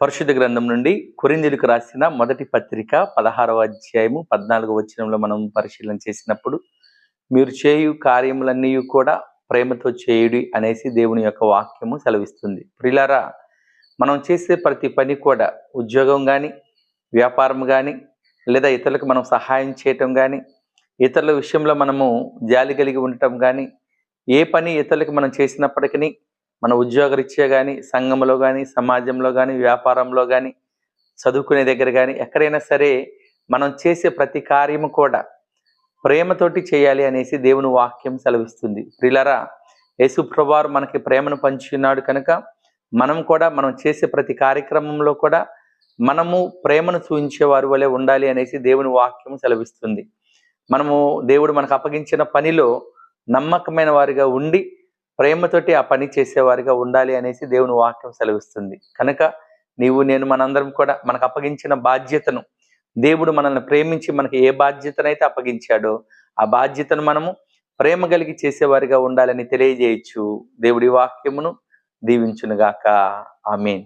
పరిశుద్ధ గ్రంథం నుండి కొరింథీయులకు రాసిన మొదటి పత్రిక 16వ అధ్యాయము 14వ వచనంలో మనం పరిశీలన చేసినప్పుడు, మీరు చేయు కార్యములన్నీ కూడా ప్రేమతో చేయుడి అనేసి దేవుని యొక్క వాక్యము సెలవిస్తుంది. ప్రియులారా, మనం చేసే ప్రతి పని కూడా ఉద్యోగం కానీ, వ్యాపారం కానీ, లేదా ఇతరులకు మనం సహాయం చేయటం కానీ, ఇతరుల విషయంలో మనము జాలి కలిగి ఉండటం కానీ, ఏ పని ఇతరులకు మనం చేసినప్పటికీ మన ఉద్యోగరీత్యా కానీ, సంఘంలో కానీ, సమాజంలో కానీ, వ్యాపారంలో కానీ, చదువుకునే దగ్గర కానీ, ఎక్కడైనా సరే మనం చేసే ప్రతి కార్యము కూడా ప్రేమతోటి చేయాలి అనేసి దేవుని వాక్యం సెలవిస్తుంది. ప్రియులారా, యేసు ప్రభువారు మనకి ప్రేమను పంచి ఉన్నాడు కనుక మనం కూడా మనం చేసే ప్రతి కార్యక్రమంలో కూడా మనము ప్రేమను చూపించే వారి వలె ఉండాలి అనేసి దేవుని వాక్యం సెలవిస్తుంది. మనము దేవుడు మనకు అప్పగించిన పనిలో నమ్మకమైన వారిగా ఉండి ప్రేమతోటి ఆ పని చేసేవారిగా ఉండాలి అనేసి దేవుని వాక్యం సెలవిస్తుంది. కనుక నీవు నేను మనందరం కూడా మనకు అప్పగించిన బాధ్యతను, దేవుడు మనల్ని ప్రేమించి మనకి ఏ బాధ్యతనైతే అప్పగించాడో ఆ బాధ్యతను మనము ప్రేమ కలిగి చేసేవారిగా ఉండాలని తెలియజేయచ్చు. దేవుడి వాక్యమును దీవించునుగాక. ఆమేన్.